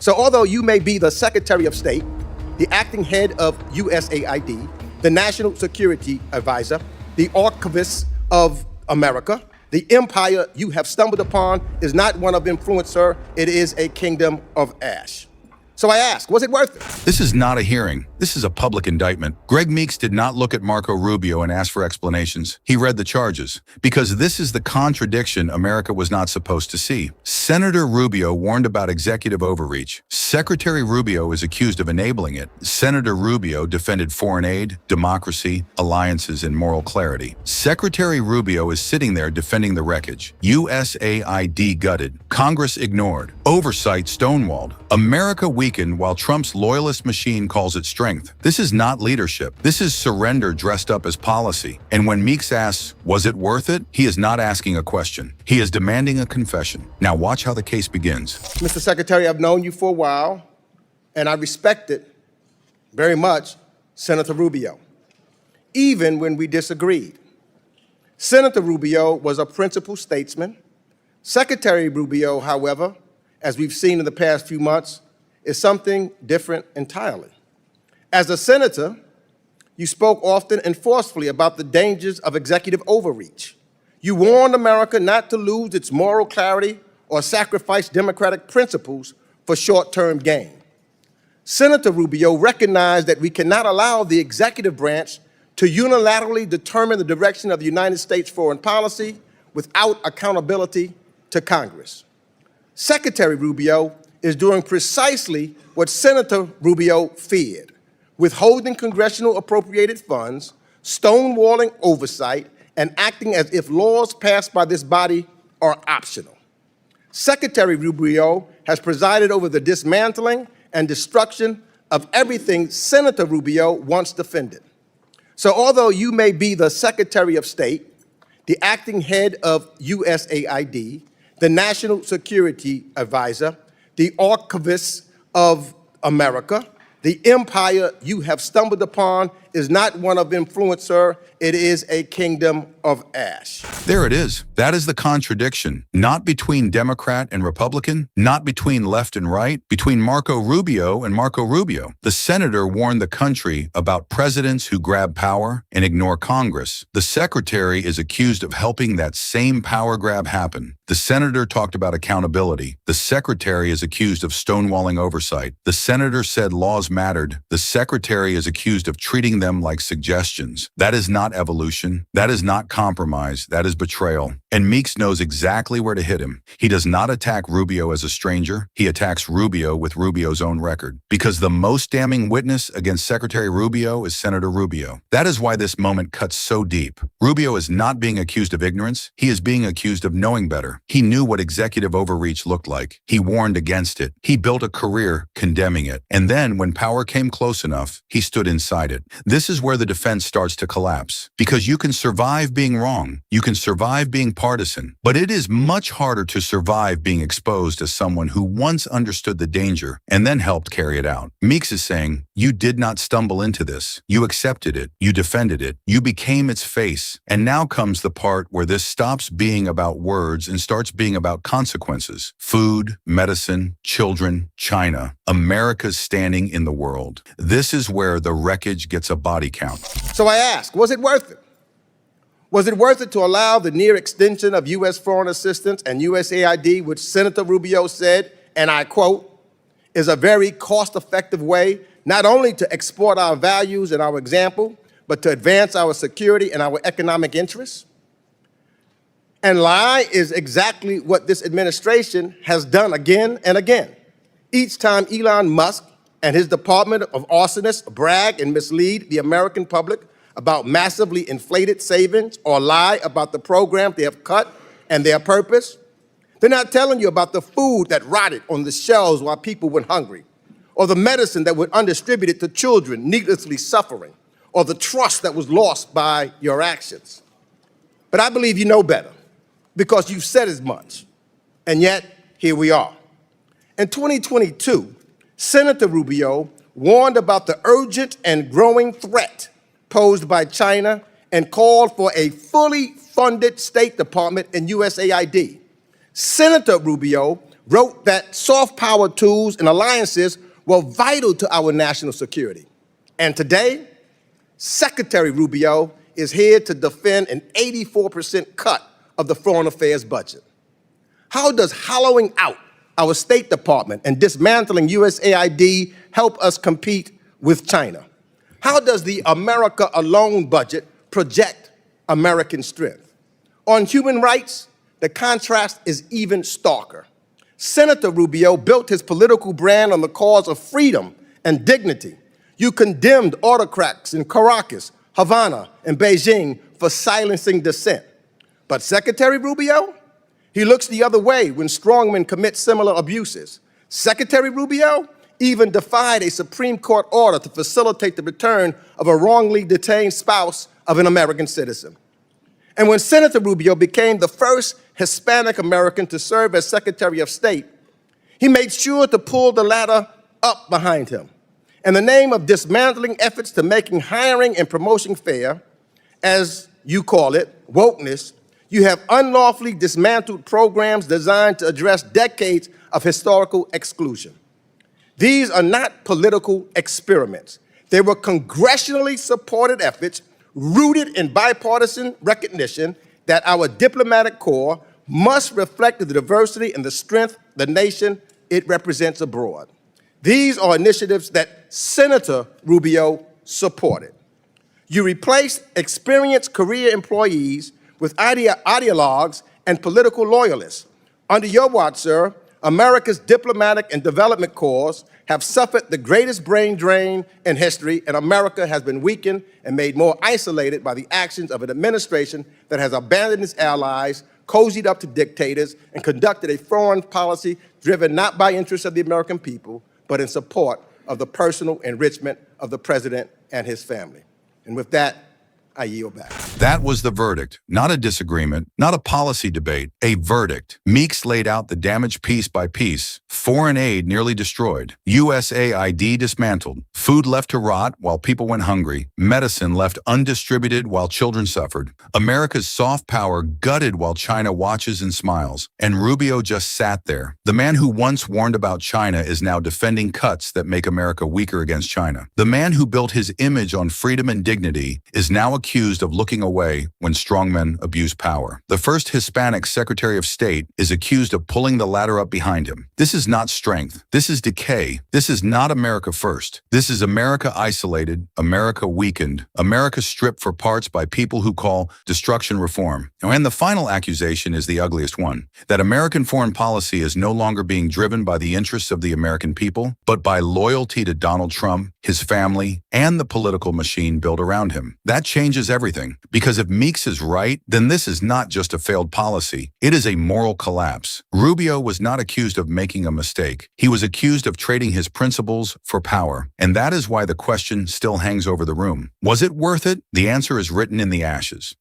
So although you may be the Secretary of State, the acting head of USAID, the National Security Advisor, the archivist of America, the empire you have stumbled upon is not one of influence, sir. It is a kingdom of ash. So I ask, was it worth it? This is not a hearing. This is a public indictment. Greg Meeks did not look at Marco Rubio and ask for explanations. He read the charges. Because this is the contradiction America was not supposed to see. Senator Rubio warned about executive overreach. Secretary Rubio is accused of enabling it. Senator Rubio defended foreign aid, democracy, alliances, and moral clarity. Secretary Rubio is sitting there defending the wreckage. USAID gutted. Congress ignored. Oversight stonewalled. America weakened while Trump's loyalist machine calls it strength. This is not leadership. This is surrender dressed up as policy. And when Meeks asks, was it worth it? He is not asking a question. He is demanding a confession. Now watch how the case begins. Mr. Secretary, I've known you for a while, and I respected very much Senator Rubio, even when we disagreed. Senator Rubio was a principled statesman. Secretary Rubio, however, as we've seen in the past few months, is something different entirely. As a senator, you spoke often and forcefully about the dangers of executive overreach. You warned America not to lose its moral clarity or sacrifice democratic principles for short-term gain. Senator Rubio recognized that we cannot allow the executive branch to unilaterally determine the direction of the United States foreign policy without accountability to Congress. Secretary Rubio is doing precisely what Senator Rubio feared, withholding congressional appropriated funds, stonewalling oversight, and acting as if laws passed by this body are optional. Secretary Rubio has presided over the dismantling and destruction of everything Senator Rubio once defended. So although you may be the Secretary of State, the acting head of USAID, the National Security Advisor, the archivist of America, the empire you have stumbled upon is not one of influence, sir. It is a kingdom of ash. There it is. That is the contradiction. Not between Democrat and Republican, not between left and right, between Marco Rubio and Marco Rubio. The senator warned the country about presidents who grab power and ignore Congress. The secretary is accused of helping that same power grab happen. The senator talked about accountability. The secretary is accused of stonewalling oversight. The senator said laws mattered. The secretary is accused of treating them like suggestions. That is not evolution. That is not compromise. That is betrayal. And Meeks knows exactly where to hit him. He does not attack Rubio as a stranger. He attacks Rubio with Rubio's own record. Because the most damning witness against Secretary Rubio is Senator Rubio. That is why this moment cuts so deep. Rubio is not being accused of ignorance. He is being accused of knowing better. He knew what executive overreach looked like. He warned against it. He built a career condemning it. And then when power came close enough, he stood inside it. This is where the defense starts to collapse. Because you can survive being wrong. You can survive being partisan. But it is much harder to survive being exposed as someone who once understood the danger and then helped carry it out. Meeks is saying, you did not stumble into this. You accepted it. You defended it. You became its face. And now comes the part where this stops being about words and starts being about consequences. Food, medicine, children, China. America's standing in the world. This is where the wreckage gets a body count. So I ask, was it worth it? Was it worth it to allow the near extension of U.S. foreign assistance and USAID, which Senator Rubio said, and I quote, is a very cost-effective way not only to export our values and our example, but to advance our security and our economic interests? And lie is exactly what this administration has done again and again. Each time Elon Musk and his department of arsonists brag and mislead the American public about massively inflated savings or lie about the programs they have cut and their purpose, they're not telling you about the food that rotted on the shelves while people went hungry, or the medicine that was undistributed to children needlessly suffering, or the trust that was lost by your actions. But I believe you know better, because you've said as much, and yet here we are. In 2022, Senator Rubio warned about the urgent and growing threat posed by China and called for a fully funded State Department and USAID. Senator Rubio wrote that soft power tools and alliances were vital to our national security. And today, Secretary Rubio is here to defend an 84% cut of the foreign affairs budget. How does hollowing out our State Department and dismantling USAID help us compete with China? How does the America Alone budget project American strength? On human rights, the contrast is even starker. Senator Rubio built his political brand on the cause of freedom and dignity. You condemned autocrats in Caracas, Havana, and Beijing for silencing dissent. But Secretary Rubio, he looks the other way when strongmen commit similar abuses. Secretary Rubio even defied a Supreme Court order to facilitate the return of a wrongly detained spouse of an American citizen. And when Senator Rubio became the first Hispanic American to serve as Secretary of State, he made sure to pull the ladder up behind him. In the name of dismantling efforts to making hiring and promotion fair, as you call it, wokeness, you have unlawfully dismantled programs designed to address decades of historical exclusion. These are not political experiments. They were congressionally supported efforts rooted in bipartisan recognition that our diplomatic corps must reflect the diversity and the strength of the nation it represents abroad. These are initiatives that Senator Rubio supported. You replaced experienced career employees with ideologues and political loyalists. Under your watch, sir, America's diplomatic and development corps have suffered the greatest brain drain in history, and America has been weakened and made more isolated by the actions of an administration that has abandoned its allies, cozied up to dictators, and conducted a foreign policy driven not by interests of the American people, but in support of the personal enrichment of the president and his family. And with that, I yield back. That was the verdict, not a disagreement, not a policy debate, a verdict. Meeks laid out the damage piece by piece. Foreign aid nearly destroyed. USAID dismantled. Food left to rot while people went hungry. Medicine left undistributed while children suffered. America's soft power gutted while China watches and smiles. And Rubio just sat there. The man who once warned about China is now defending cuts that make America weaker against China. The man who built his image on freedom and dignity is now accused of looking away when strongmen abuse power. The first Hispanic Secretary of State is accused of pulling the ladder up behind him. This is not strength. This is decay. This is not America first. This is America isolated, America weakened, America stripped for parts by people who call destruction reform. And the final accusation is the ugliest one, that American foreign policy is no longer being driven by the interests of the American people, but by loyalty to Donald Trump, his family, and the political machine built around him. That changes everything, because if Meeks is right, then this is not just a failed policy. It is a moral collapse. Rubio was not accused of making a mistake. He was accused of trading his principles for power. And that is why the question still hangs over the room. Was it worth it? The answer is written in the ashes.